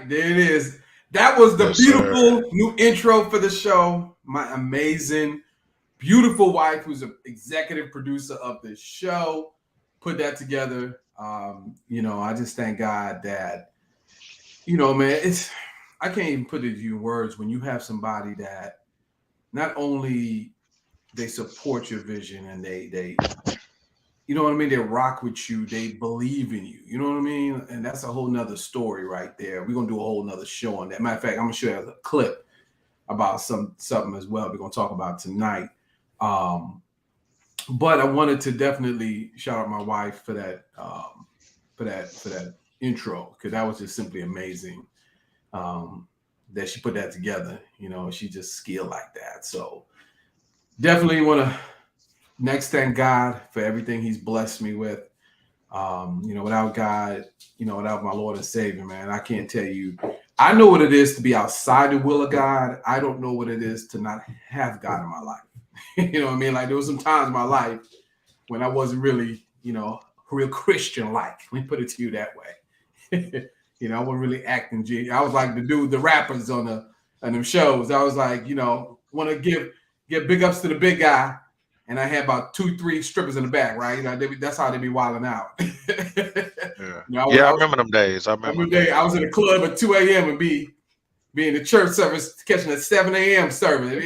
right, there it is. That was the Yes, beautiful sir. new intro for the show. My amazing, beautiful wife, who's an executive producer of this show, put that together. I just thank God that, man, I can't even put it in words when you have somebody that not only they support your vision and they you know what I mean? They rock with you. They believe in you. You know what I mean? And that's a whole nother story right there. We're gonna do a whole nother show on that. Matter of fact, I'm gonna show you a clip about something as well. We're gonna talk about tonight. Um, but I wanted to definitely shout out my wife for that for that intro because that was just simply amazing. Um, that she put that together. She just skilled like that. So definitely want to next thank God for everything He's blessed me with. Without God, without my Lord and Savior, man, I can't tell you. I know what it is to be outside the will of God. I don't know what it is to not have God in my life. You know what I mean? Like there was some times in my life when I wasn't really, real Christian like. Let me put it to you that way. I wasn't really acting G. I was like the dude, the rappers on them shows. I was like, want to give big ups to the big guy. And I had about 2-3 strippers in the back, right? That's how they be wilding out. Yeah. I Yeah, I was, remember them days. I remember them I was days. in the club at 2 a.m. and be in the church service, catching a 7 a.m. service.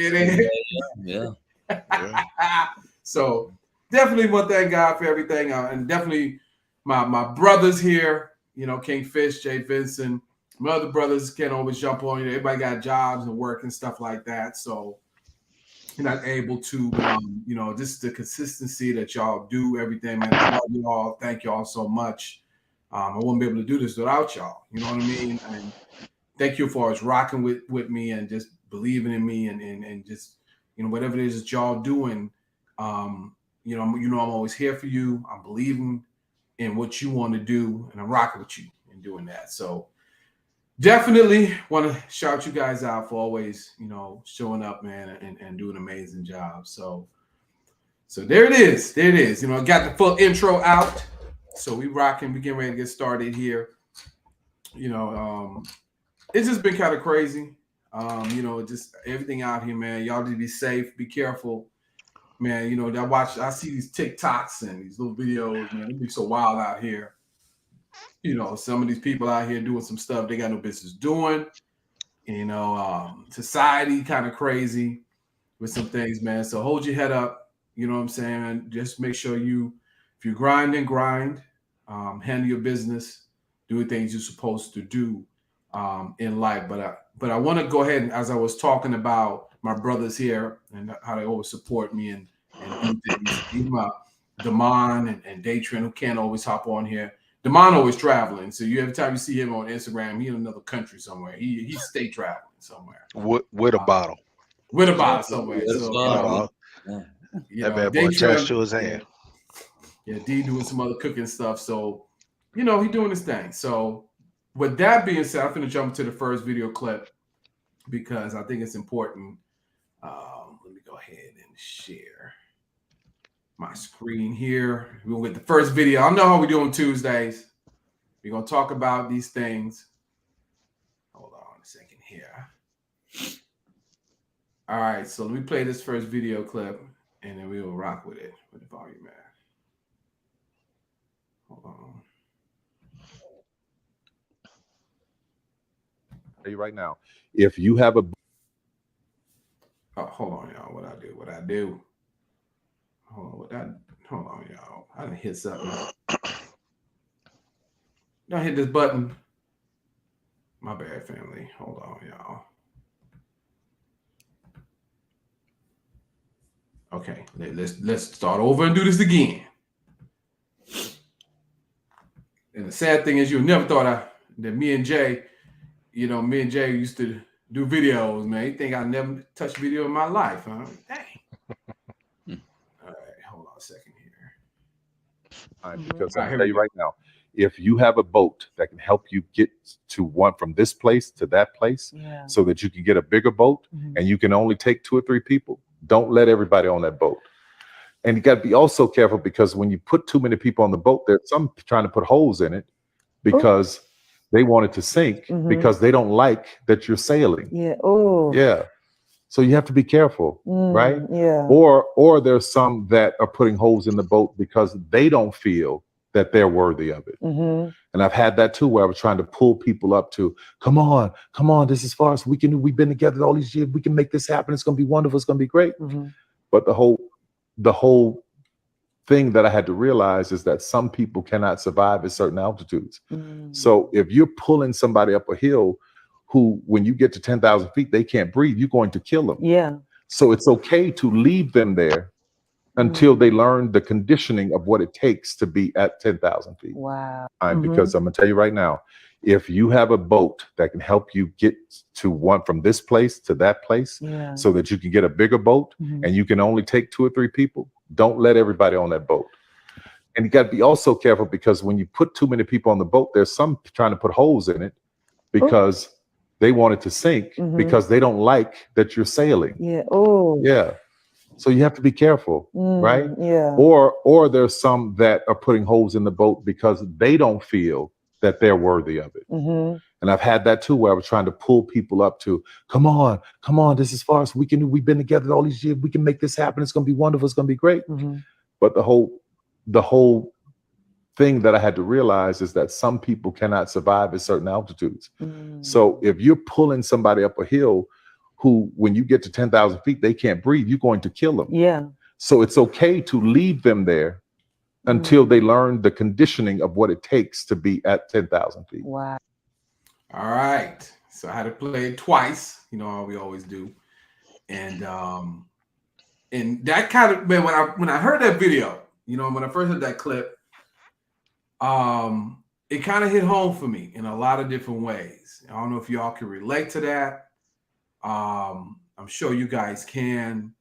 Yeah. Yeah. So definitely want to thank God for everything, and definitely my brothers here. King Fish, Jay Vincent. My other brothers can't always jump on. Everybody got jobs and work and stuff like that. So you're not able to, just the consistency that y'all do everything, man. I love you all. Thank y'all so much. I wouldn't be able to do this without y'all. You know what I mean? And thank you for always rocking with me and just believing in me and just, whatever it is that y'all doing. I'm always here for you. I'm believing in what you want to do, and I'm rocking with you in doing that. So definitely want to shout you guys out for always, showing up, man, and doing an amazing job. So there it is. There it is. Got the full intro out. So we rocking. We getting ready to get started here. It's just been kind of crazy. Just everything out here, man. Y'all need to be safe. Be careful, man. I see these TikToks and these little videos, man. It be so wild out here. Some of these people out here doing some stuff they got no business doing. Society kind of crazy with some things, man. So hold your head up. You know what I'm saying? Just make sure if you grind, handle your business, do the things you're supposed to do in life. But I want to go ahead and, as I was talking about my brothers here and how they always support me and do things, even Damon and Datrin, who can't always hop on here. Damon always traveling, so every time you see him on Instagram, he in another country somewhere. He stay traveling somewhere With a bottle. With a bottle somewhere. That bad boy attached to his hand. Yeah, D doing some other cooking stuff. So, he doing his thing. So, with that being said, I'm going to jump to the first video clip because I think it's important. Let me go ahead and share my screen here. We're going to get the first video. I know how we do on Tuesdays. We're going to talk about these things. Hold on a second here. All right, so let me play this first video clip, and then we will rock with it with the volume, man. Hold on. Tell you right now, if you have a hold on, y'all. What I do? Hold on, y'all. I didn't hit something. Don't hit this button. My bad, family. Hold on, y'all. Okay, let's start over and do this again. And the sad thing is, you never thought that me and Jay used to do videos, man. You think I never touched video in my life, huh? Dang. All right, hold on a second here. Because I'll tell you right now, if you have a boat that can help you get from this place to that place, so that you can get a bigger boat, and you can only take 2 or 3 people, don't let everybody on that boat. And you got to be also careful, because when you put too many people on the boat, there's some trying to put holes in it because they want it to sink because they don't like that you're sailing. Yeah. Oh. Yeah. So you have to be careful, right? Yeah. Or there's some that are putting holes in the boat because they don't feel that they're worthy of it. And I've had that too, where I was trying to pull people up to, come on, this is far as we can do. We've been together all these years. We can make this happen. It's going to be wonderful. It's going to be great. But the whole thing that I had to realize is that some people cannot survive at certain altitudes. So if you're pulling somebody up a hill who, when you get to 10,000 feet, they can't breathe, you're going to kill them. Yeah. So it's okay to leave them there until they learn the conditioning of what it takes to be at 10,000 feet. Wow. Because I'm gonna tell you right now, if you have a boat that can help you get from this place to that place, so that you can get a bigger boat and you can only take 2 or 3 people, don't let everybody on that boat. And you got to be also careful, because when you put too many people on the boat, there's some trying to put holes in it because they want it to sink because they don't like that you're sailing. Yeah. Oh. Yeah. So you have to be careful, right? Yeah. Or there's some that are putting holes in the boat because they don't feel that they're worthy of it. And I've had that too, where I was trying to pull people up to, come on, this is far as we can do. We've been together all these years. We can make this happen. It's going to be wonderful. It's going to be great. But the whole thing that I had to realize is that some people cannot survive at certain altitudes. So if you're pulling somebody up a hill who, when you get to 10,000 feet, they can't breathe, you're going to kill them. Yeah. So it's okay to leave them there until they learn the conditioning of what it takes to be at 10,000 feet. Wow. All right. So I had to play it twice, how we always do. And that kind of, man, when I heard that video, when I first heard that clip, it kind of hit home for me in a lot of different ways. I don't know if y'all can relate to that. I'm sure you guys can,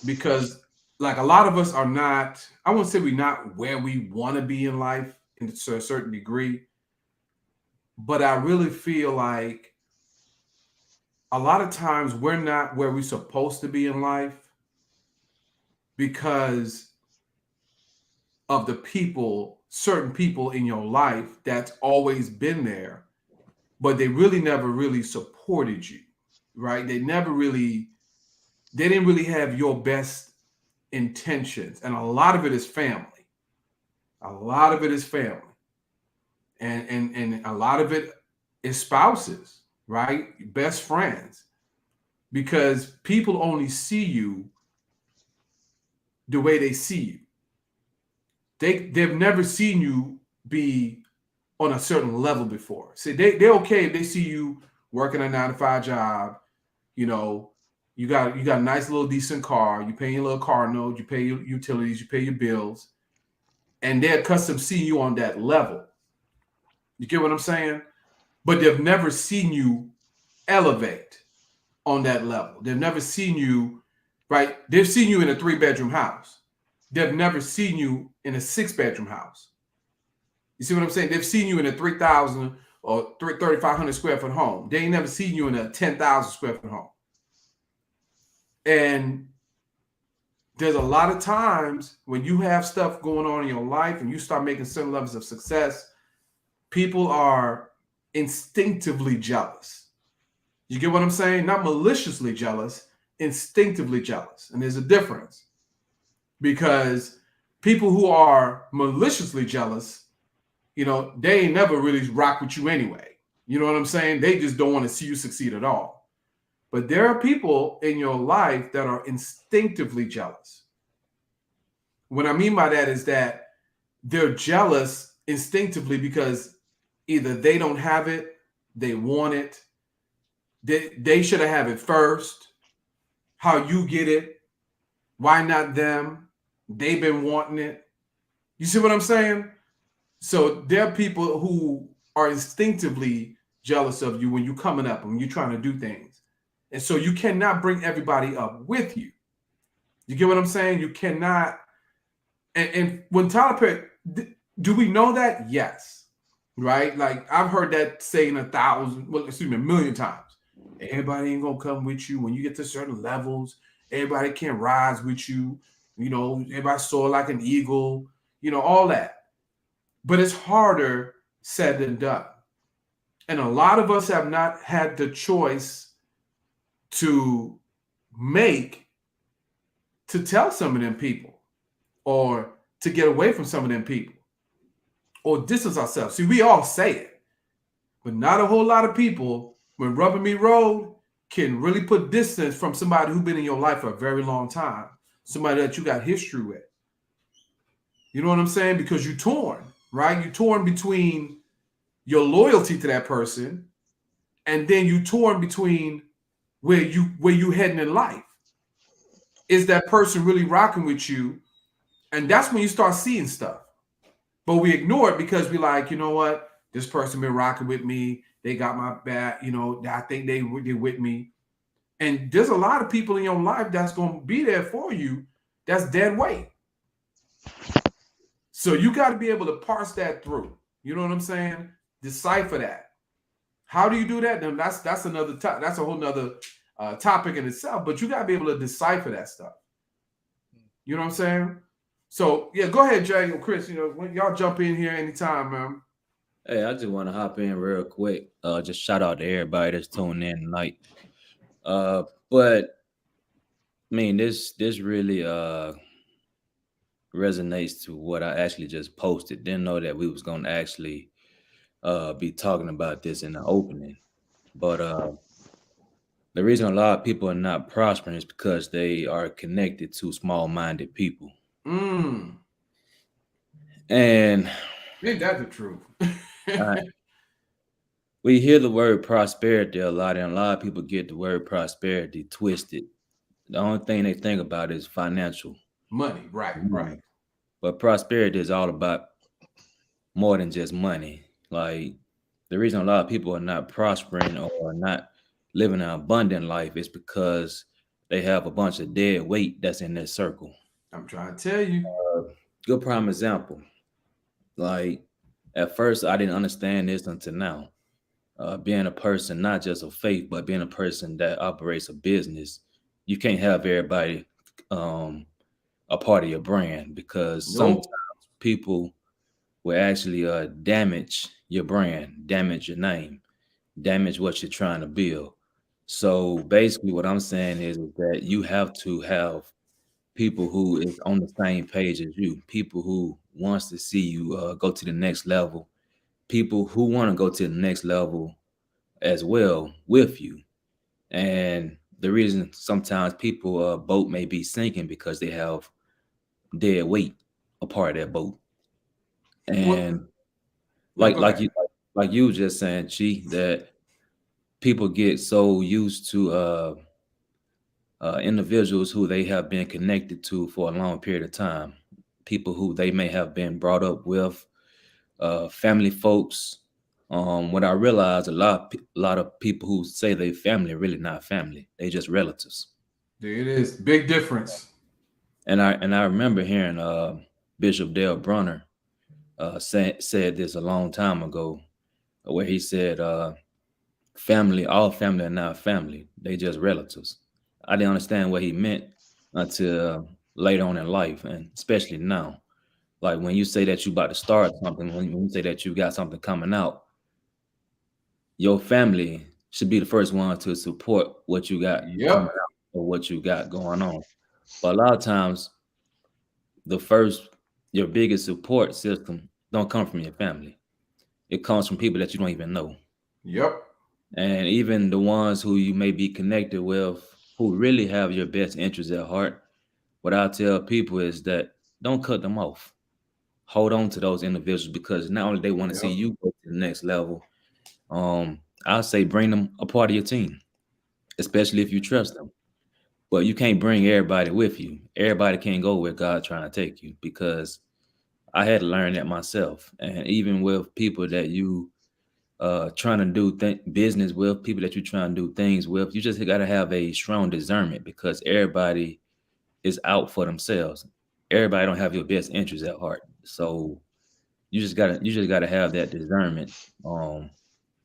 because like a lot of us are not, I won't say we're not where we want to be in life to a certain degree, but I really feel like a lot of times we're not where we're supposed to be in life because of the certain people in your life that's always been there, but they really never really supported you, right? They didn't really have your best intentions. And a lot of it is family. A lot of it is family. And a lot of it is spouses, right? Best friends. Because people only see you the way they see you. They've never seen you be on a certain level before. See, they're okay if they see you working a 9-to-5 job, you got a nice little decent car, you pay your little car note, you pay your utilities, you pay your bills, and they're accustomed to seeing you on that level. You get what I'm saying? But they've never seen you elevate on that level. They've never seen you, right? They've seen you in a 3-bedroom house. They've never seen you in a 6-bedroom house. You see what I'm saying? They've seen you in a 3,000 or 3,500 square foot home. They ain't never seen you in a 10,000 square foot home. And there's a lot of times when you have stuff going on in your life and you start making certain levels of success, people are instinctively jealous. You get what I'm saying? Not maliciously jealous, instinctively jealous. And there's a difference, because people who are maliciously jealous, they ain't never really rock with you anyway. You know what I'm saying? They just don't want to see you succeed at all. But there are people in your life that are instinctively jealous. What I mean by that is that they're jealous instinctively because either they don't have it, they want it, they should have it first. How you get it? Why not them? They've been wanting it. You see what I'm saying? So there are people who are instinctively jealous of you when you're coming up and when you're trying to do things. And so you cannot bring everybody up with you. You get what I'm saying? You cannot. And when Tyler Perry, do we know that? Yes. Right? Like I've heard that saying a million times. Everybody ain't gonna come with you when you get to certain levels. Everybody can't rise with you. Everybody soar like an eagle, all that. But it's harder said than done. And a lot of us have not had the choice to make to tell some of them people or to get away from some of them people or distance ourselves. See, we all say it, but not a whole lot of people, when rubber meet road, can really put distance from somebody who's been in your life for a very long time, somebody that you got history with. You know what I'm saying? Because you're torn, right? You're torn between your loyalty to that person, and then you torn between where you heading in life. Is that person really rocking with you? And that's when you start seeing stuff. But we ignore it because we like, you know what? This person been rocking with me. They got my back. You know, I think they with me. And there's a lot of people in your life that's going to be there for you. That's dead weight. So you got to be able to parse that through. You know what I'm saying? Decipher that. How do you do that? Then that's another that's a whole nother topic in itself. But you got to be able to decipher that stuff. You know what I'm saying? So yeah, go ahead, Jay or Chris. You know, y'all jump in here anytime, man. Hey, I just want to hop in real quick. Just shout out to everybody that's tuning in tonight. But I mean, this really resonates to what I actually just posted. Didn't know that we was gonna actually be talking about this in the opening. But the reason a lot of people are not prospering is because they are connected to small-minded people. And ain't that the truth? We hear the word prosperity a lot, and a lot of people get the word prosperity twisted. The only thing they think about is financial money, right. But prosperity is all about more than just money. Like, the reason a lot of people are not prospering or not living an abundant life is because they have a bunch of dead weight that's in their circle. I'm trying to tell you. Good prime example. Like, at first, I didn't understand this until now. Being a person, not just of faith, but being a person that operates a business, you can't have everybody a part of your brand, because sometimes people will actually damage your brand, damage your name, damage what you're trying to build. So basically what I'm saying is that you have to have people who is on the same page as you, people who wants to see you go to the next level, people who want to go to the next level as well with you. And the reason sometimes people boat may be sinking because they have dead weight a part of that boat. And like you were just saying, Chi, that people get so used to individuals who they have been connected to for a long period of time, people who they may have been brought up with, family folks. What I realized, a lot of people who say they family are really not family; they just relatives. There it is, big difference. And I remember hearing Bishop Dale Brunner said this a long time ago, where he said, "Family, all family are not family; they just relatives." I didn't understand what he meant until later on in life, and especially now. Like, when you say that you about to start something, when you say that you got something coming out, your family should be the first one to support what you got coming out or what you got going on. But a lot of times, your biggest support system don't come from your family. It comes from people that you don't even know. Yep. And even the ones who you may be connected with, who really have your best interests at heart, what I tell people is that don't cut them off. Hold on to those individuals, because not only they want to see you go to the next level, I'll say bring them a part of your team, especially if you trust them. But you can't bring everybody with you. Everybody can't go where God's trying to take you, because I had to learn that myself. And even with people that you trying to do business with, people that you're trying to do things with, you just got to have a strong discernment, because everybody is out for themselves. Everybody don't have your best interests at heart. So you just gotta have that discernment.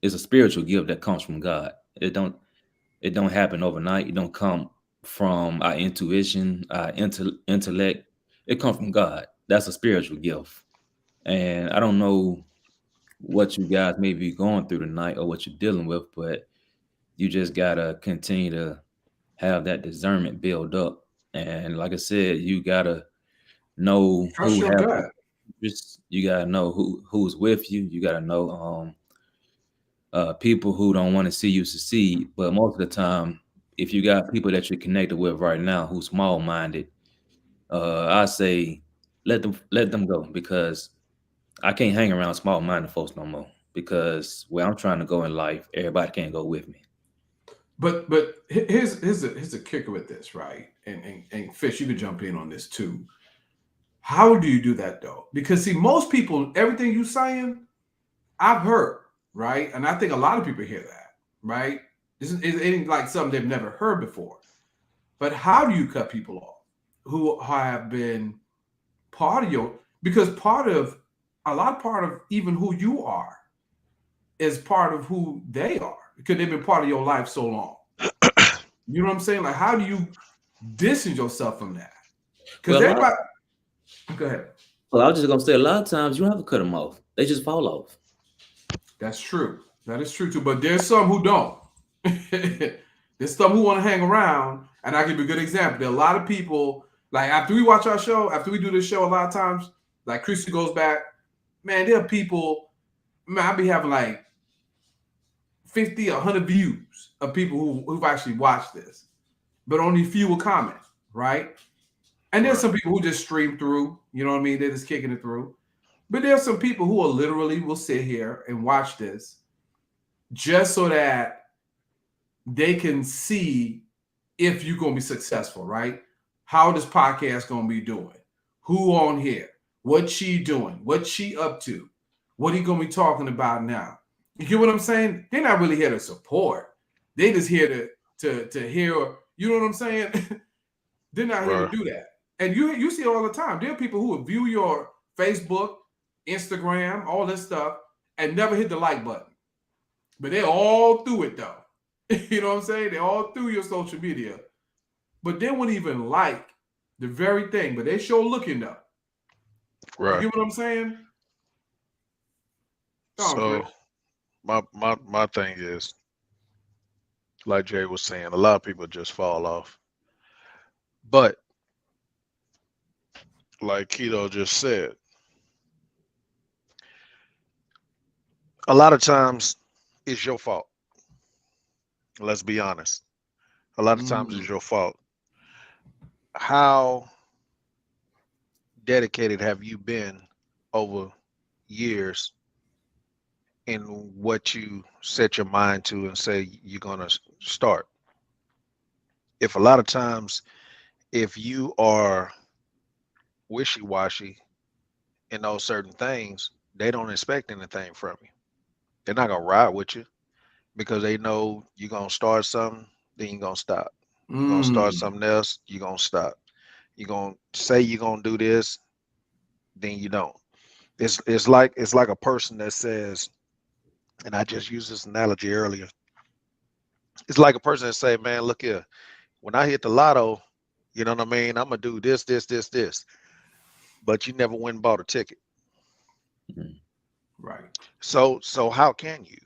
It's a spiritual gift that comes from God. It don't happen overnight. It don't come from our intuition, our intellect. It comes from God. That's a spiritual gift. And I don't know what you guys may be going through tonight or what you're dealing with, but you just gotta continue to have that discernment build up. And like I said, you gotta know Trust who your have gut. interests. You gotta know who's with you. You gotta know people who don't want to see you succeed. But most of the time, if you got people that you're connected with right now who small minded, I say let them go, because I can't hang around small minded folks no more. Because where I'm trying to go in life, everybody can't go with me. But here's a kicker with this, right? And Fish, you could jump in on this too. How do you do that though? Because see, most people, everything you saying, I've heard, right? And I think a lot of people hear that, right? It ain't like something they've never heard before. But how do you cut people off who have been part of your, because part of even who you are is part of who they are, because they've been part of your life so long. You know what I'm saying? Like, how do you distance yourself from that? Because Well, everybody, go ahead. well, I was just gonna say a lot of times you don't have to cut them off; they just fall off. That's true. That is true too. But there's some who don't. There's some who want to hang around, and I'll give you a good example. There are a lot of people, like after we watch our show, after we do this show, a lot of times, like Christy goes back, man, there are people, man, I'll be having like 50, 100 views of people who've actually watched this, but only a few will comment, right? And there's some people who just stream through, you know what I mean? They're just kicking it through. But there's some people who will sit here and watch this just so that they can see if you're going to be successful, right? How this podcast going to be doing? Who on here? What she doing? What she up to? What he going to be talking about now? You get what I'm saying? They're not really here to support. They just here to hear, you know what I'm saying? They're not here to do that. And you see it all the time. There are people who will view your Facebook, Instagram, all this stuff, and never hit the like button. But they're all through it though. You know what I'm saying? They're all through your social media. But they wouldn't even like the very thing, but they sure looking though. Right. You get what I'm saying? So my thing is, like Jay was saying, a lot of people just fall off. But like Keto just said, a lot of times it's your fault. Let's be honest. A lot of times it's your fault. How dedicated have you been over years in what you set your mind to and say you're going to start? If a lot of times, if you are wishy-washy in those certain things, they don't expect anything from you. They're not going to ride with you because they know you're going to start something, then you're going to stop. You're going to start something else, you're going to stop. You're going to say you're going to do this, then you don't. It's like a person that says, and I just used this analogy earlier. It's like a person that say, man, look here, when I hit the lotto, you know what I mean? I'm gonna do this, this, this, this. But you never went and bought a ticket. Right. So how can you?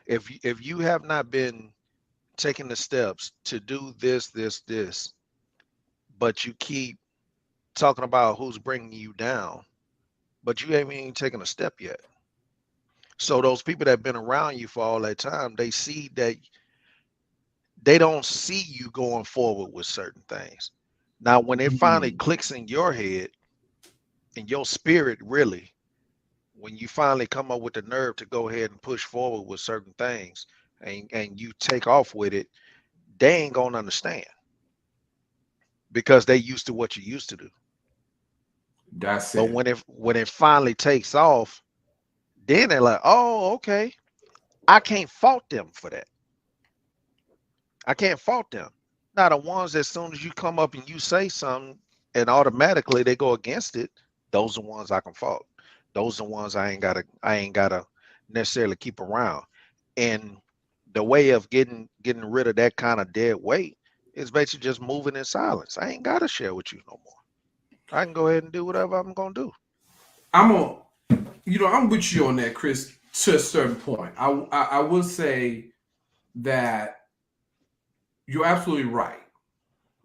If you have not been taking the steps to do this, this, this, but you keep talking about who's bringing you down, but you haven't even taken a step yet. So those people that have been around you for all that time, they see that they don't see you going forward with certain things. Now, when it finally clicks in your head, in your spirit, really, when you finally come up with the nerve to go ahead and push forward with certain things and you take off with it, they ain't gonna understand because they used to what you used to do. That's But it. when it finally takes off, then they're like, oh, okay. I can't fault them for that. I can't fault them. Now the ones as soon as you come up and you say something and automatically they go against it, those are the ones I can fault. Those are the ones I ain't gotta necessarily keep around. And the way of getting rid of that kind of dead weight is basically just moving in silence. I ain't gotta share with you no more. I can go ahead and do whatever I'm gonna do. I'm with you on that, Chris. to a certain point. I will say that you're absolutely right.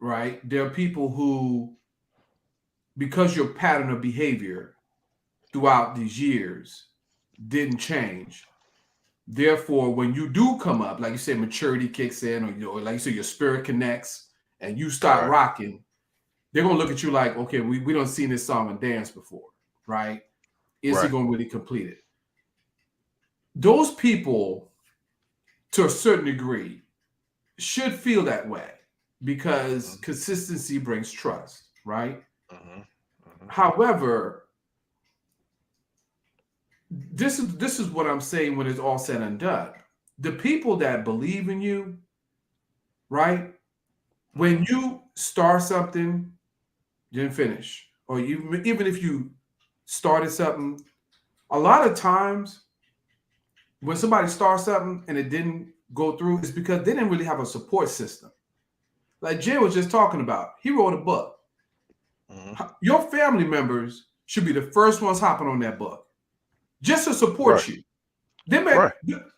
Right? There are people who, because your pattern of behavior throughout these years didn't change. Therefore, when you do come up, like you said, maturity kicks in, or like you said, your spirit connects, and you start rocking, they're gonna look at you like, okay, we don't seen this song and dance before, right? Is he gonna really complete it? Those people, to a certain degree, should feel that way because consistency brings trust, right? However, this is what I'm saying when it's all said and done. The people that believe in you, right? When you start something, you didn't finish, or even if you started something, a lot of times when somebody starts something and it didn't go through, it's because they didn't really have a support system. Like Jay was just talking about, he wrote a book. Your family members should be the first ones hopping on that book just to support you. They may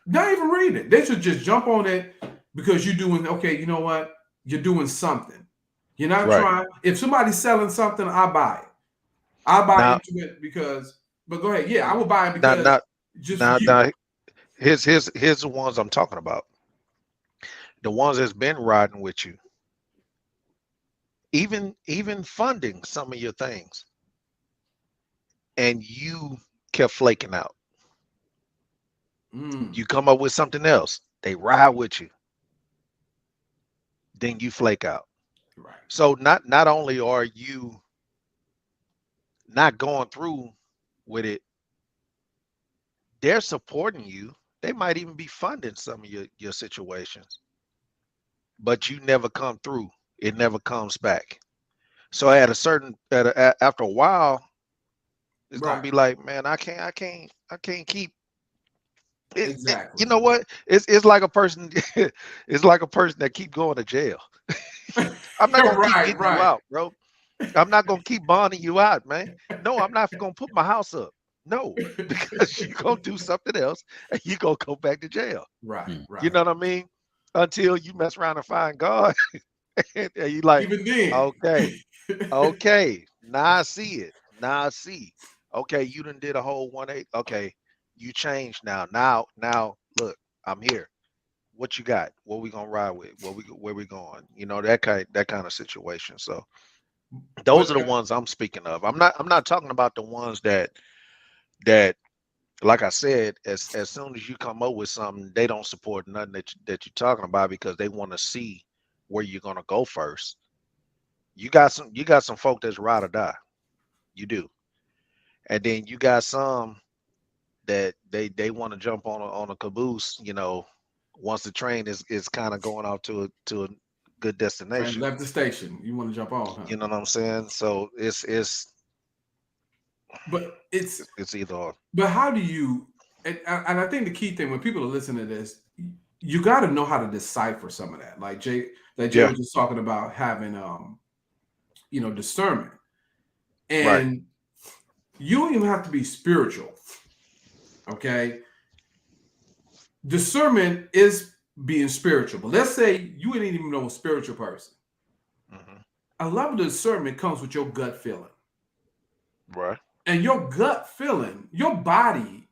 not even read it. They should just jump on it because you're doing, okay, you know what? You're doing something. You're not trying. If somebody's selling something, I buy it. I buy into it because, but go ahead. Yeah, I will buy it because here's the ones I'm talking about. The ones that's been riding with you. Even funding some of your things. And you kept flaking out. You come up with something else. They ride with you. Then you flake out. Right. So not only are you not going through with it, they're supporting you. They might even be funding some of your situations. But you never come through. It never comes back. So at a certain after a while, it's gonna be like, man, I can't keep it, exactly. You know what? It's like a person. It's like a person that keep going to jail. I'm not gonna keep getting you out, bro. I'm not gonna keep bonding you out, man. No, I'm not gonna put my house up. No, because you're gonna do something else and you're gonna go back to jail. Right. You know what I mean? Until you mess around and find God. And you like, even then. Okay. Now I see it. Now I see. Okay, you done did a whole 180. Okay, you changed now. Now look, I'm here. What you got? What we gonna ride with? Where we going? You know, that kind of situation. So those are the ones I'm speaking of. I'm not talking about the ones that like I said, as soon as you come up with something, they don't support nothing that you're talking about because they want to see where you're gonna go first. You got some folk that's ride or die. You do. And then you got some that they want to jump on a caboose, you know, once the train is kind of going off to a good destination. And left the station. You want to jump on, huh? You know what I'm saying? So it's either or. But how do you and I think the key thing when people are listening to this, you got to know how to decipher some of that. Like Jay was just talking about having discernment. And you don't even have to be spiritual. Okay. Discernment is being spiritual. But let's say you ain't even know a spiritual person. A lot of discernment comes with your gut feeling. Right. And your gut feeling, your body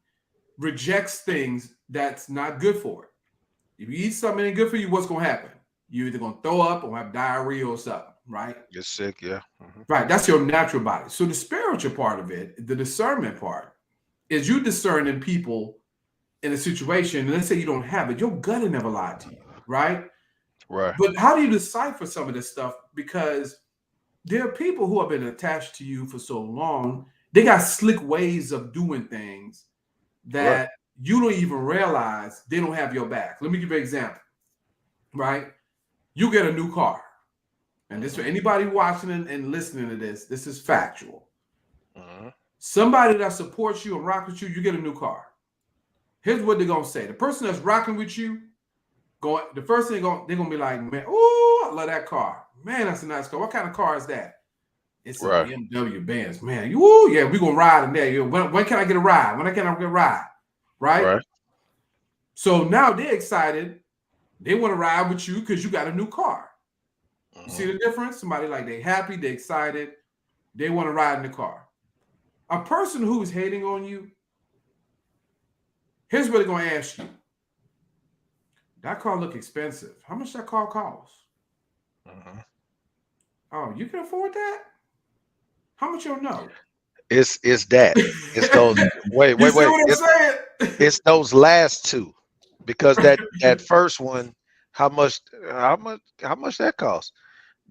rejects things that's not good for it. If you eat something that ain't good for you, what's going to happen? You're either going to throw up or have diarrhea or something, right? Get sick, yeah. Right. That's your natural body. So the spiritual part of it, the discernment part, is you discerning people in a situation, and let's say you don't have it, your gut will never lie to you, right? Right. But how do you decipher some of this stuff? Because there are people who have been attached to you for so long, they got slick ways of doing things that you don't even realize they don't have your back. Let me give you an example, right? You get a new car. And this for anybody watching and listening to this is factual. Somebody that supports you and rock with you, you get a new car. Here's what they're gonna say. The person that's rocking with you, the first thing they're gonna be like, man, oh, I love that car. Man, that's a nice car. What kind of car is that? It's a BMW Benz. Man, we're gonna ride in there. When can I get a ride? When can I get a ride? right? Right. So now they're excited. They want to ride with you because you got a new car. You see the difference? Somebody like they happy, they excited, they want to ride in the car. A person who is hating on you, here's what they're going to ask you. That car look expensive. How much that car costs? Oh, you can afford that? How much you know? It's that. It's those. Wait, You wait, see wait. what I'm saying? It's those last two, because that first one, how much that costs?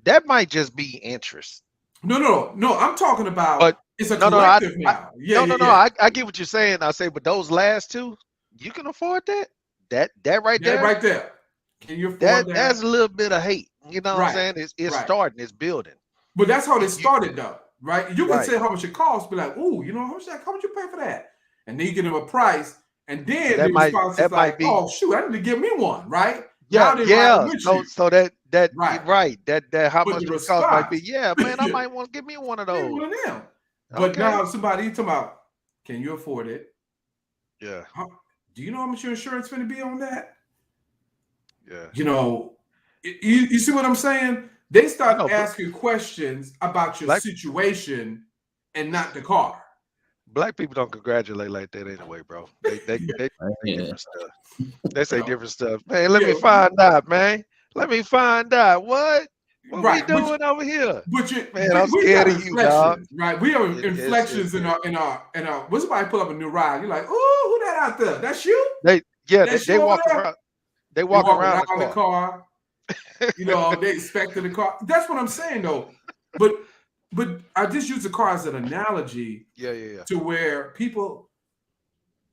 That might just be interest. No. I'm talking about But it's a no, collective now. Yeah, no, yeah, no, no. yeah. I get what you're saying. I say, but those last two, you can afford that. That right That there. right there. Can you afford That's that? a little bit of hate. You know what I'm Right, saying? It's right. starting. It's building. But that's how they You started, though, right? You can right. say how much it costs, be like, "Ooh, how much you pay for that?" And then you get them a price, and And then the response is that might like, be "Oh, shoot, I need to give me one," right? Now yeah, they riding yeah. with So you, so that right? right. That how But much the it cost might response, be. Yeah, man, I yeah, might want to give me one of maybe those. one of them. But Okay. now somebody talking about, can you afford it? Yeah, Do you know how much your insurance going to be on that? yeah. You know, you see what I'm saying? They You start know, asking questions about your black situation and not the car. black people don't congratulate like that anyway, bro. They say Yeah. different stuff. They say You know, different stuff. Man, let yeah, me find out, man. Let me find out. What we right. doing over here? But Man, I'm we scared got of you, dog. inflections, right? We have It's inflections in good. our. When somebody pull up a new ride, you're like, "Ooh, who that out there? That's you? They yeah, That's they you over walk there?" around. They They walk walk around the around the car. car. They expected the car. That's what I'm saying, though. But I just use the car as an analogy Yeah, yeah, yeah. to where people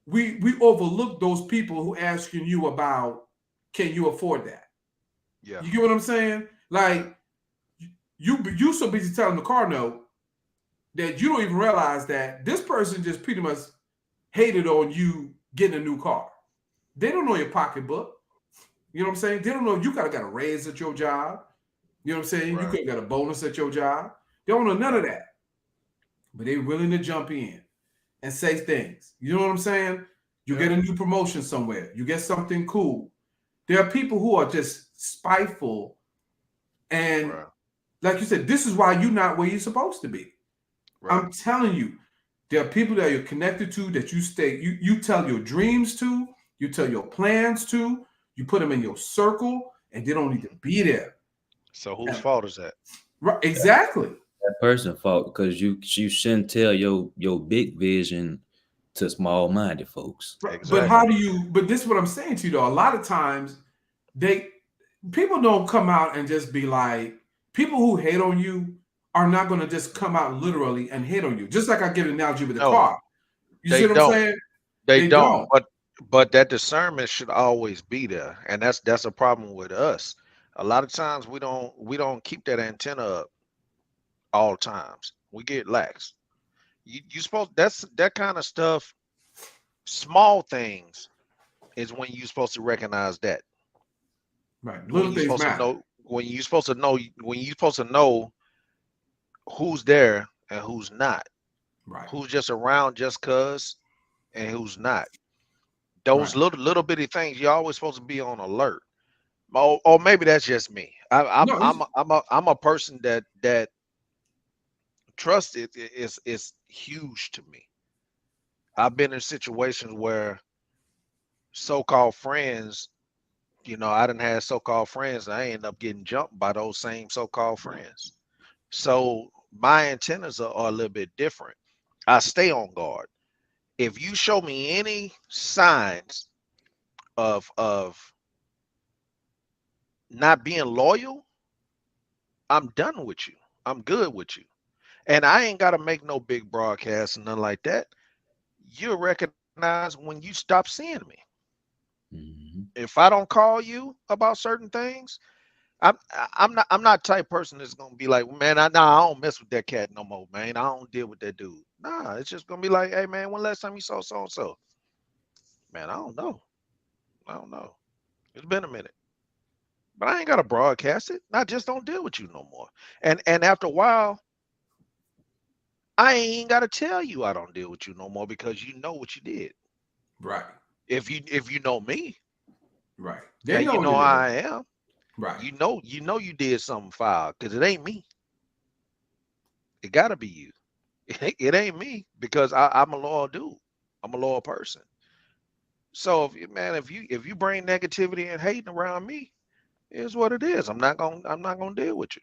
we overlook those people who asking you about, can you afford that? Yeah, You get what I'm saying? yeah. Like you so busy telling the car no that you don't even realize that this person just pretty much hated on you getting a new car. They don't know your pocketbook. You know what I'm saying? They don't know you got a raise at your job. You know what I'm saying? You Right, could have got a bonus at your job. They don't know none of right. that. But they're willing to jump in and say things. You know what I'm saying? You Yeah, get a new promotion somewhere. You get something cool. There are people who are just spiteful. And right, like you said, this is why you're not where you're supposed to be. right. I'm telling you, there are people that you're connected to that you tell your dreams to, you tell your plans to, you put them in your circle, and they don't need to be there. So whose And- fault is that? right, exactly. That person fault because you shouldn't tell your big vision to small minded folks. Right. But Exactly. how do you? But this is what I'm saying to you though. A lot of times, they people don't come out and just be like, people who hate on you are not going to just come out literally and hate on you. Just like I give an analogy with the No, car. You they see what I'm don't. saying? They They don't. don't. But that discernment should always be there, and that's a problem with us. A lot of times we don't keep that antenna up all times. We get lax. You supposed that's that kind of stuff. Small things is when you're supposed to recognize that. Right. When Little you're things supposed to matter. know. When you're supposed to know who's there and who's not. Right. Who's just around just cuz and who's not. Those Right. little bitty things you're always supposed to be on alert. Or maybe that's just me. No, it's I'm a person that trust is huge to me. I've been in situations where so-called friends, I didn't have so-called friends, and I end up getting jumped by those same so-called friends. So my antennas are a little bit different. I stay on guard. If you show me any signs of not being loyal, I'm done with you. I'm good with you. And I ain't got to make no big broadcast and nothing like that. You'll recognize when you stop seeing me. Mhm. If I don't call you about certain things, I'm not type person that's gonna be like, man, I don't mess with that cat no more, man. I don't deal with that dude. Nah, it's just gonna be like, hey man, when last time you saw so and so? Man, I don't know. I don't know. It's been a minute. But I ain't gotta broadcast it. I just don't deal with you no more. And after a while, I ain't gotta tell you I don't deal with you no more because you know what you did. right. If you know me, Right. They and know you what know it how is. I am, Right. you did something foul because it ain't me. It gotta be you. It ain't me because I'm a loyal dude. I'm a loyal person. So if you bring negativity and hating around me, it's what it is. I'm not gonna deal with you.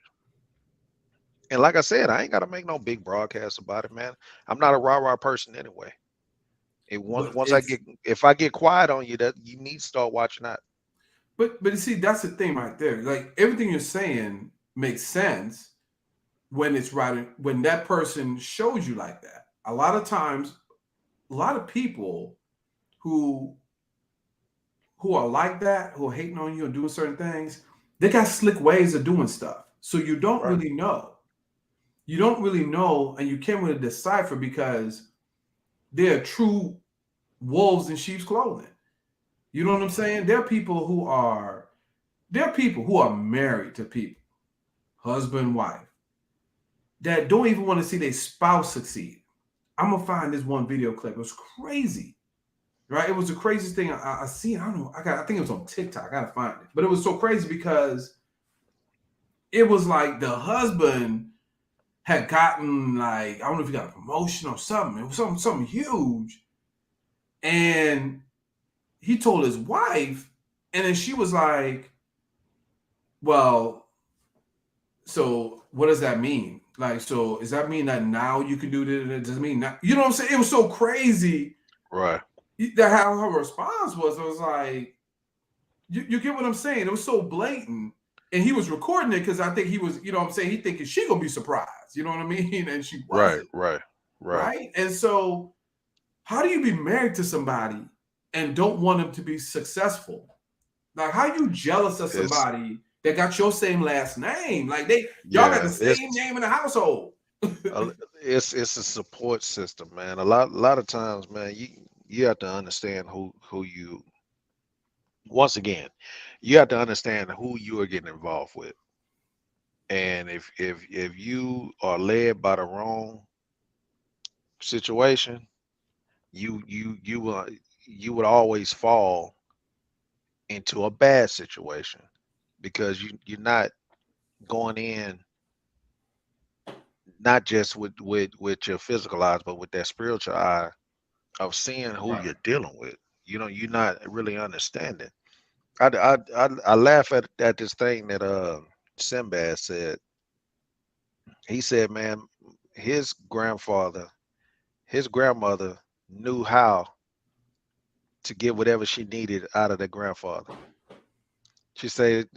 And like I said, I ain't gotta make no big broadcast about it, man. I'm not a rah-rah person anyway. But Once I it's get if I get quiet on you, that you need to start watching out. but you see, that's the thing right there. Like everything you're saying makes sense when it's right when that person shows you like that. A lot of times, a lot of people who are like that, who are hating on you and doing certain things, they got slick ways of doing stuff. So you don't Right. really know. You don't really know, and you can't really decipher because they're true wolves in sheep's clothing. You know what I'm Mhm. saying? There are people who are married to people, husband, wife, that don't even want to see their spouse succeed. I'm gonna find this one video clip. It was crazy, right? It was the craziest thing I seen. I don't know. I think it was on TikTok. I gotta find it, but it was so crazy because it was like the husband had gotten like I don't know if he got a promotion or something. It was something huge, and he told his wife, and then she was like, "Well, so what does that mean? Like, so does that mean that now you can do this? Does it mean that you know what I'm saying? It was so crazy Right. that how her response was. It was like, you get what I'm saying? It was so blatant. And he was recording it because I think he was, you know what I'm saying? He thinking she gonna be surprised, you know what I mean? And she Right. wasn't, Right. Right. right? And so how do you be married to somebody and don't want them to be successful? Like how you jealous of It's somebody that got your same last name? Like y'all got yeah. the same name in the household. A- it's a support system, man. A lot of times, man, you have to understand who you once again, you have to understand who you are getting involved with. And if you are led by the wrong situation, you would always fall into a bad situation because you're not going in not just with your physical eyes, but with that spiritual eye of seeing who Right. you're dealing with. You know, you're not really understanding. I laugh at this thing that Sinbad said. He said, man, his grandfather, his grandmother knew how to get whatever she needed out of their grandfather. She said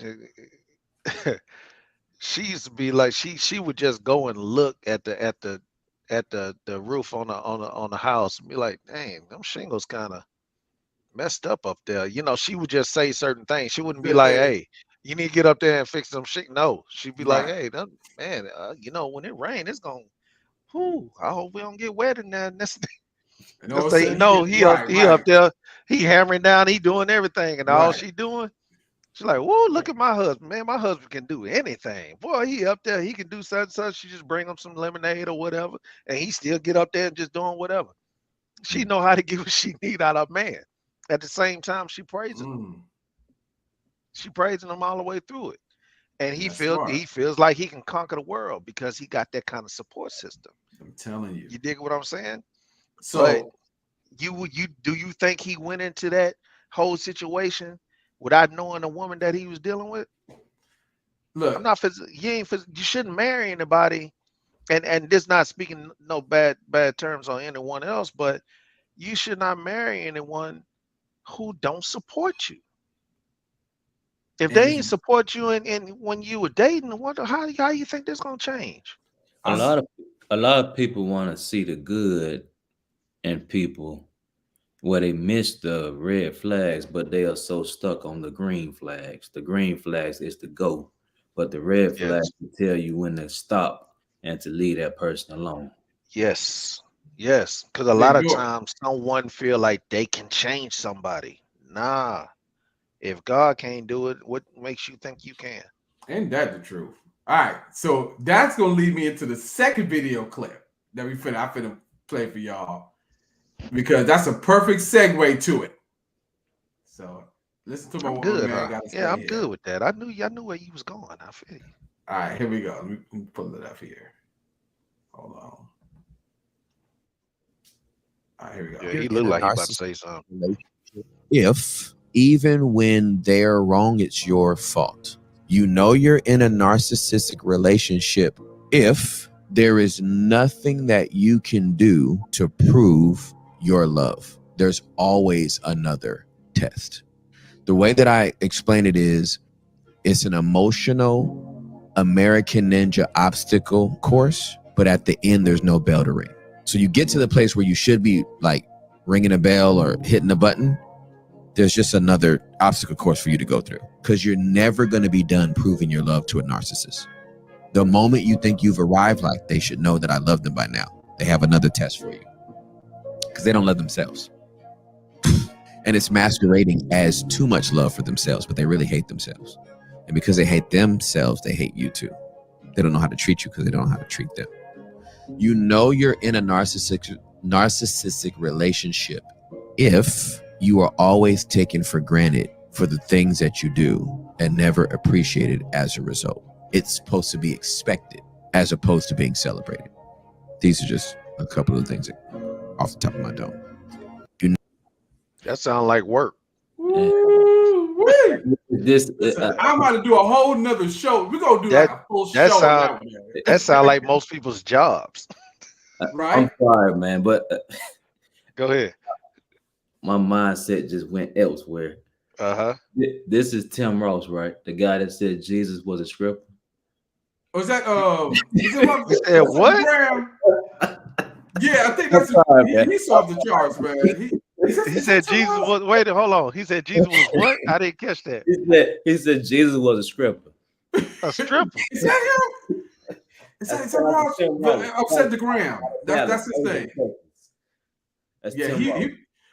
she used to be like she would just go and look at the roof on the house and be like, dang, them shingles kind of messed up there. You know, she would just say certain things. She wouldn't be like, hey, you need to get up there and fix them shit. No, she'd be like, Right. hey, man, you know, when it rains, it's gonna. Whoo, I hope we don't get wet in there. And all Next of a thing you sudden you know, get right, he up right, there, he hammering down, he doing everything, and all right. she doing, she's like, whoa, look at my husband, man. My husband can do anything. Boy, he up there, he can do such and such. She just bring him some lemonade or whatever, and he still get up there and just doing whatever. She know how to get what she need out of a man. At the same time, she praising him. Mm, She praising him all the way through it. And that's smart. he feels like he can conquer the world because he got that kind of support system. I'm telling you. You dig what I'm saying? But So you do you think he went into that whole situation without knowing the woman that he was dealing with? I'm look, not you shouldn't marry anybody, and this not speaking no bad terms on anyone else, but you should not marry anyone who don't support you. If and they it's ain't support you and when you were dating, how you think this gonna change? A I lot of a lot of people want to see the good in people where they miss the red flags, but they are so stuck on the green flags. The green flags is to go, but the red flags Yes, will tell you when to stop and to leave that person alone. yes, yes. Because a they lot of do it. times someone feel like they can change somebody. Nah, if God can't do it, what makes you think you can? Ain't that the truth? All right, so that's gonna lead me into the second video clip that I finna play for y'all because that's a perfect segue to it. So listen to my I'm what my good. man got to Yeah, say I'm good here. with that. I knew where you was going. I feel you. All right, here we go. Let me pull it up here. Hold on. All right, here we go. Yeah, You're he in looked a like he about to narcissistic say something. relationship. If even when they're wrong, it's your fault. You know you're in a narcissistic relationship if there is nothing that you can do to prove your love. There's always another test. The way that I explain it is it's an emotional American Ninja obstacle course, but at the end, there's no bell to ring. So you get to the place where you should be like ringing a bell or hitting a button. There's just another obstacle course for you to go through because you're never going to be done proving your love to a narcissist. The moment you think you've arrived, like they should know that I love them by now, they have another test for you because they don't love themselves. And it's masquerading as too much love for themselves, but they really hate themselves. And because they hate themselves, they hate you too. They don't know how to treat you because they don't know how to treat them. You know you're in a narcissistic relationship if you are always taken for granted for the things that you do and never appreciated as a result. It's supposed to be expected as opposed to being celebrated. These are just a couple of things off the top of my dome. That sounds like work. Woo-wee. This Listen, I'm about to do a whole nother show. We're gonna do like That a full that show on sound that one, there, that sound like most people's jobs. I'm right? sorry, man, but Go ahead. my mindset just went elsewhere. Uh-huh. This is Tim Ross, right? The guy that said Jesus was a stripper. Was that is it You said what? Graham? Yeah, I think I'm that's sorry, man. he's off the charts, man. He said Jesus was wait, hold on. He said Jesus was what? I didn't catch that. He said Jesus was a stripper. A stripper. Is that him? Is that Ross? Tim Ross. Upset the Graham. That's his Dallas, thing. That's Yeah, Tim Ross.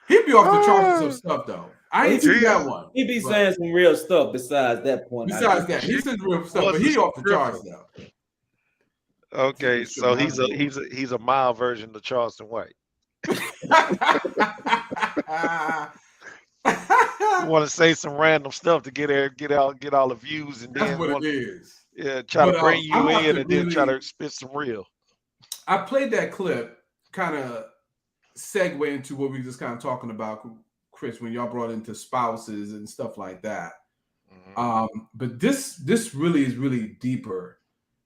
he'd be off the charts with some Ah, stuff though. I He ain't seen that Jesus one. he be But saying some real stuff besides that point. besides that, he says real stuff, was but a he off the stripper. charts though. Okay, Sure, so man. he's a mild version of Charleston White. You want to say some random stuff to get all the views, and That's then what it want is. try to But bring I you must in, have and then try really to spit some real. I played that clip kind of segue into what we just kind of talking about, Chris, when y'all brought into spouses and stuff like that. But this really is really deeper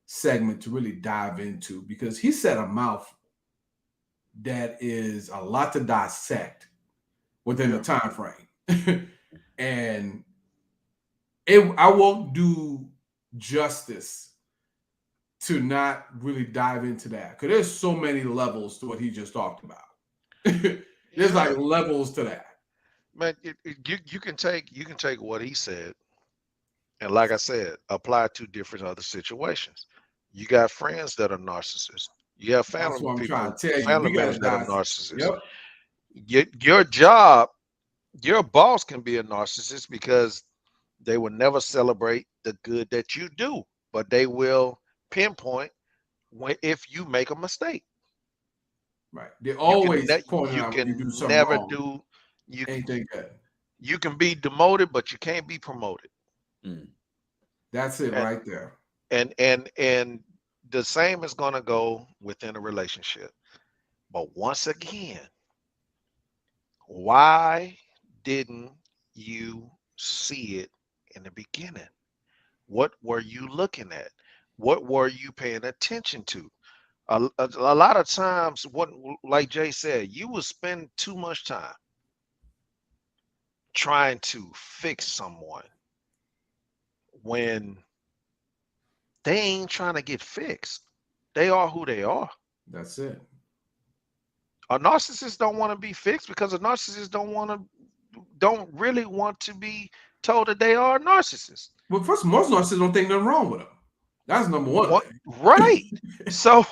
segment to really dive into because he said a mouth that is a lot to dissect within the time frame. And I won't do justice to not really dive into that because there's so many levels to what he just talked about. There's like levels to that. Man, you can take what he said, and like I said, apply it to different other situations. You got friends that are narcissists. You have That's family what I'm trying people, to tell you. family We got members to that are dissect. narcissists. Yep. Your job, your boss can be a narcissist because they will never celebrate the good that you do, but they will pinpoint when if you make a mistake. Right. They're You can always pointing you out when you do can something never wrong. do you Anything good. you can be demoted, but you can't be promoted. That's it And right there. and the same is going to go within a relationship. But once again, why didn't you see it in the beginning? What were you looking at? What were you paying attention to? A lot of times, what like Jay said, you will spend too much time trying to fix someone when they ain't trying to get fixed. They are who they are. That's it. A narcissist don't want to be fixed because a narcissist don't really want to be told that they are a narcissist. Well, first, most narcissists don't think nothing wrong with them. That's number one What thing. right? So,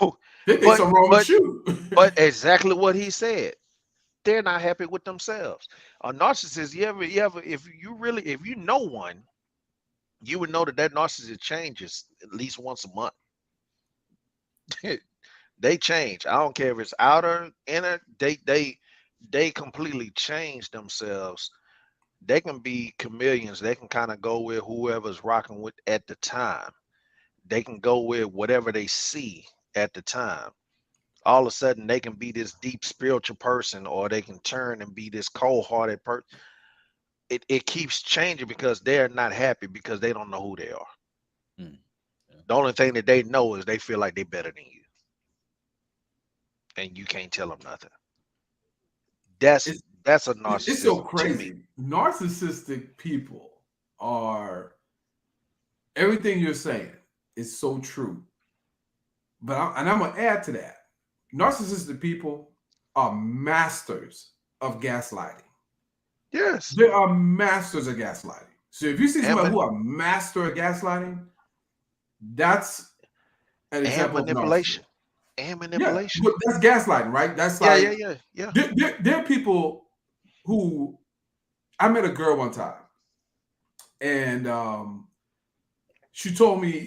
They think but something wrong with you. but exactly what he said. They're not happy with themselves. A narcissist, you ever, if you know one, you would know that that narcissist changes at least once a month. They change. I don't care if it's outer, inner. They completely change themselves they can be chameleons. They can kind of go with whoever's rocking with at the time. They can go with whatever they see at the time. All of a sudden, they can be this deep spiritual person, or they can turn and be this cold-hearted person. It keeps changing because they're not happy because they don't know who they are. Mm. Yeah. The only thing that they know is they feel like they're better than you, and you can't tell them nothing. That's It's that's a it's so narcissism to me. crazy. Narcissistic people are everything you're saying is so true. But I'm gonna add to that. Narcissistic people are masters of gaslighting. Yes, They are masters of gaslighting. So if you see and somebody who are master of gaslighting, that's an and example of narcissism. manipulation and Yeah, manipulation. but that's gaslighting, right? That's Yeah, yeah, like yeah, yeah. there are people who I met a girl one time, and she told me,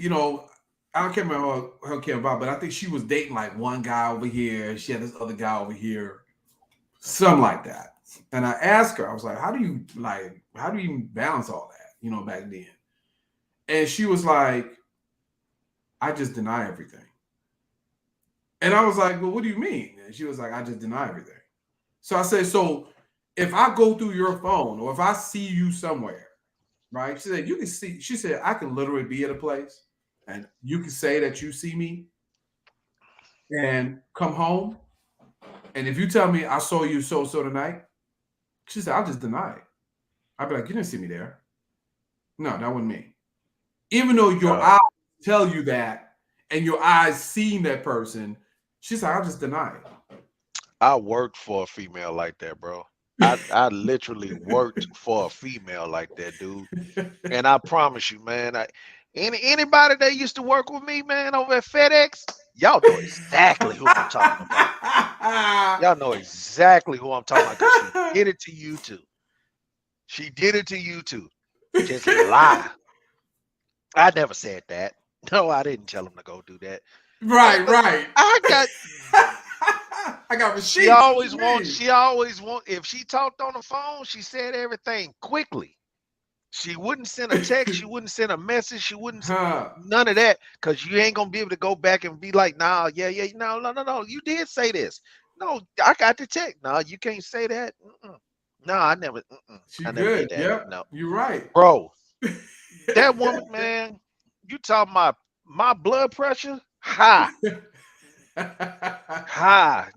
I can't remember her came about, but I think she was dating like one guy over here. She had this other guy over here, something like that. And I asked her, I was like, how do you even balance all that, back then? And she was like, I just deny everything. And I was like, well, what do you mean? And she was like, I just deny everything. So I said, so if I go through your phone or if I see you somewhere, right? She said, you can see, she said, I can literally be at a place and you can say that you see me and come home. And if you tell me I saw you so tonight, she said, I'll just deny it. I'll be like, you didn't see me there. No, that wasn't me. Even though your Uh, eyes tell you that and your eyes seen that person, she said, I'll just deny I worked for a female like that, bro. I literally worked for a female like that, dude. it. And I promise you, man, anybody that used to work with me, man, over at FedEx, y'all know exactly who I'm talking about. Y'all know exactly who I'm talking about because she did it to you too. She did it to you too. Just lie. I never said that. No, I didn't tell him to go do that. Right, right. I got I got she receipts. What always you want mean? she always want if she talked on the phone, she said everything quickly. She wouldn't send a text, she wouldn't send a message, she wouldn't Huh. none of that because you ain't gonna be able to go back and be like, nah, yeah, yeah, no, no, no, no, you did say this. No, I got the text. No, you can't say that. Mm-mm. No, She I never did good. that. Yep. No, You're right. bro, that woman, man, you talking about my blood pressure high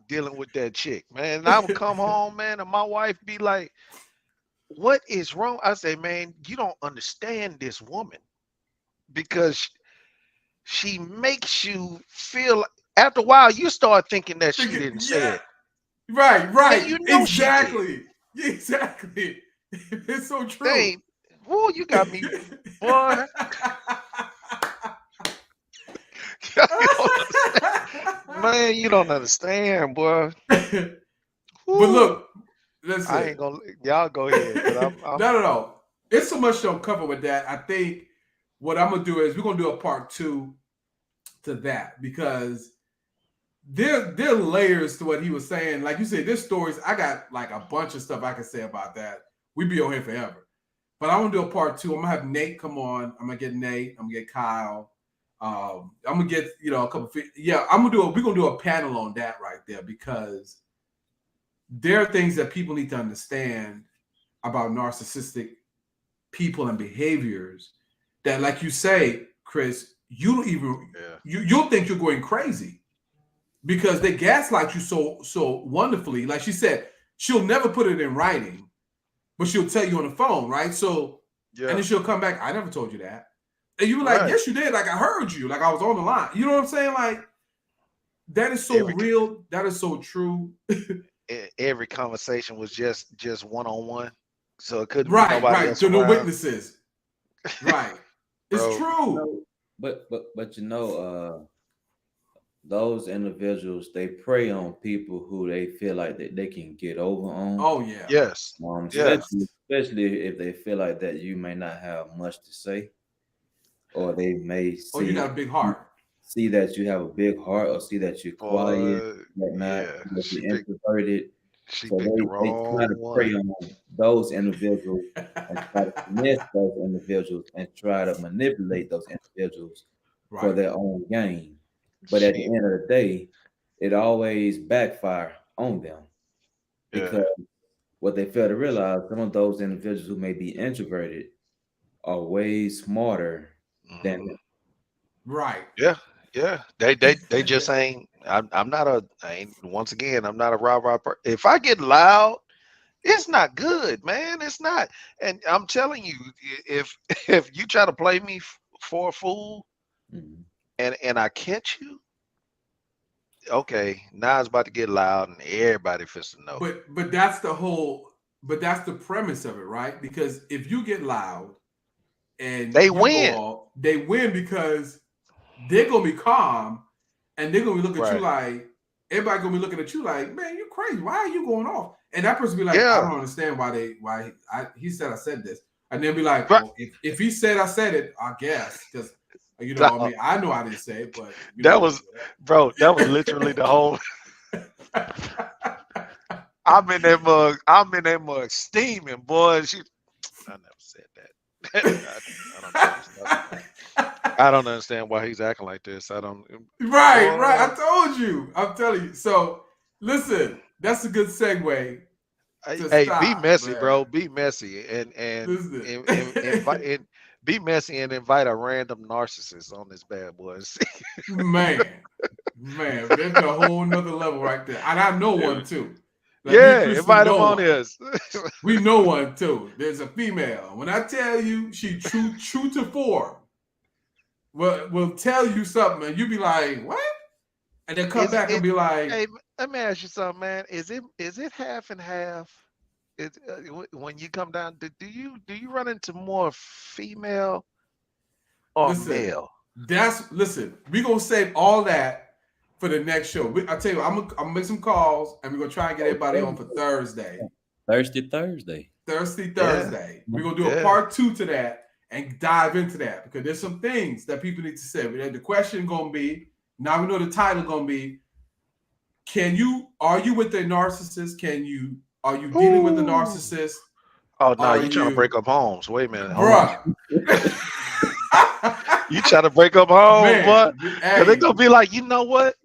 dealing with that chick, man. And I would come home, man, and my wife be like, what is wrong? I say, man, you don't understand this woman because she makes you feel after a while you start thinking that she didn't say Yeah. it. Right, And right. you know she did. Exactly. Exactly. It's so true. Dang, whoa, you got me, boy. You don't understand. Man, you don't understand, boy. But Whoo. look, I listen. ain't gonna y'all go ahead because I'm No. It's so much to cover with that. I think what I'm gonna do is we're gonna do a part 2 to that because there are layers to what he was saying. Like you said, there's stories. I got like a bunch of stuff I can say about that. We'd be on here forever. But I'm gonna do a part 2. I'm gonna have Nate come on. I'm gonna get Nate. I'm gonna get Kyle. I'm gonna get a couple. Yeah, we're gonna do a panel on that right there because there are things that people need to understand about narcissistic people and behaviors that, like you say, Chris, you don't even yeah. you'll think you're going crazy because they gaslight you so wonderfully. Like she said, she'll never put it in writing, but she'll tell you on the phone, right? So, and Yeah. then she'll come back. I never told you that, and you were like, Right. "Yes, you did." Like I heard you. Like I was on the line. You know what I'm saying? Like that is so Every real. That is so true. every conversation was just one-on-one. So it couldn't be Right, nobody right. else So no around. witnesses. Right. It's Bro. true. No, but those individuals they prey on people who they feel like that they can get over on. Oh yeah. Yes. Yes. Especially if they feel like that you may not have much to say, or they may Oh, you got a big heart. see that you have a big heart, or see that you're quiet, Boy, whatnot, yeah. that you're introverted. She So picked the they try wrong to prey one. on those individuals and try to finesse those individuals and try to manipulate those individuals for Right. their own gain. But at the She, end of the day, it always backfire on them yeah. because what they fail to realize, some of those individuals who may be introverted are way smarter than Mhm. them. Right. Yeah, yeah. They just ain't. I'm not a. I ain't, once again, I'm not a rah-rah. If I get loud, it's not good, man. It's not. And I'm telling you, if if you try to play me for a fool, Mhm. and I catch you, okay, now it's about to get loud, and everybody fits to know. But that's the whole. But that's the premise of it, right? Because if you get loud and They you go win, off, they win because they're gonna be calm and they're gonna be looking at you right? like everybody gonna be looking at you like, man, you crazy. Why are you going off? And that person be like, I Yeah, don't understand why he said I said this. And they'll be like, right. well, if he said I said it, I guess. Because I Dog, mean, I know I didn't say it, but that was, bro. That was literally the whole. I'm in that mug. I'm in that mug steaming, boy. I never said that. I don't know what he's talking about. I don't understand why he's acting like this. I don't. Right. Boy, I told you. I'm telling you. So listen, that's a good segue to hey, be stop, messy, man. bro. Be messy Listen. and invite and be messy and invite a random narcissist on this bad boy. Man, that's a whole nother level right there. And I know one too. Like me and Yeah, Kristen invite him know on one. this. We know one too. There's a female. When I tell you she true to form, will tell you something and you be like, what? And then come Is back and it? be like, Hey, let me ask you something, man. Is it half and half? When you come down, do you run into more female or listen, male? listen, we gonna save all that for the next show. I tell you, I'm gonna make some calls and we're gonna try and get everybody on for Thursday. Thursday. Yeah, We're gonna do a yeah. part 2 to that and dive into that because there's some things that people need to say. The question gonna be, now we know the title gonna be, are you with a narcissist? Are you dealing with a Ooh. narcissist? Oh no, Are you trying to break you up homes? Wait a minute, hold on. bruh? You trying to break up homes, boy? Man, Cause they hey. gonna be like, you know what?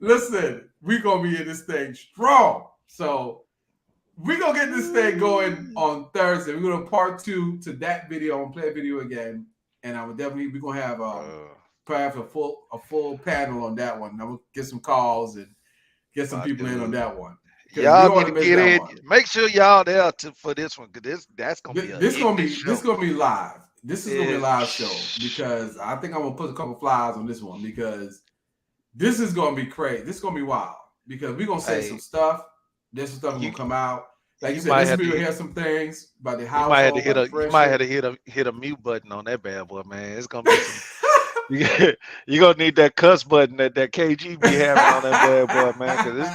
Listen, we gonna be in this thing strong. So we're gonna get this thing going on Thursday. We're gonna part 2 to that video and play a video again. And I would definitely we're gonna have perhaps a full panel on that one. I'm gonna get some calls and get some My people in on dude, that one. Because we y'all don't need want to to miss get that in. one. Make sure y'all there for this one, cause that's gonna be a This gonna ignorant be show. live. This is gonna be a Is live show because I think I'm gonna put a couple flyers on this one because this is gonna be crazy. This is gonna be wild because we're gonna say some hey, stuff. There's some stuff you gonna come out. Like you you said, might there's some have to people hit hear some things about the you might have to household, hit about the a you might have friendship. to hit a mute button on that bad boy, man. It's gonna be some. You gonna need that cuss button that KG be having on that bad boy, man, because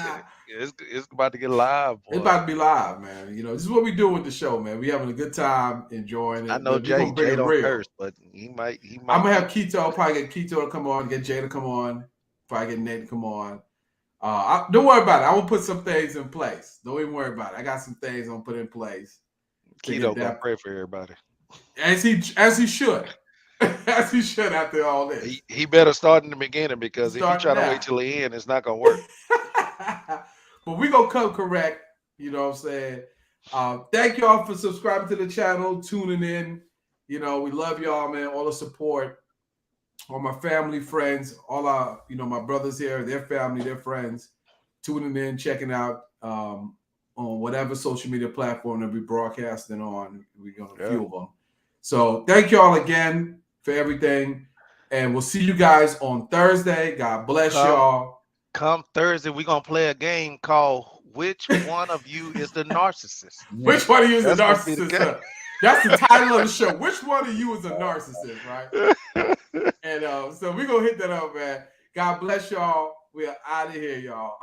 it's about to get live, It's boy. about to be live, man. This is what we do with the show, man. We having a good time, enjoying I it, know but we're gonna bring Jay it don't real. curse, but he I'm might gonna be. have Keto, probably get Keto to come on, get Jay to come on, probably get Nate to come on. Don't worry about it. I will put some things in place. Don't even worry about it. I got some things I'm gonna put in place to get Keto gonna that pray for everybody. as he should, as he should after all this. He better start in the beginning because if you Start try to wait now. till the end, it's not gonna work. But we gonna come correct. You know what I'm saying? Thank y'all for subscribing to the channel, tuning in. We love y'all, man. All the support, all my family, friends, all our, my brothers here, their family, their friends, tuning in, checking out on whatever social media platform that we're broadcasting on. We're gonna fuel them. So thank y'all again for everything. And we'll see you guys on Thursday. God bless y'all. Come Thursday, we're gonna play a game called Which One of You is the Narcissist? Which one of you is a That's gonna be the narcissist? game. That's the title of the show. Which one of you is a narcissist, right? And so we're going to hit that up, man. God bless y'all. We are out of here, y'all.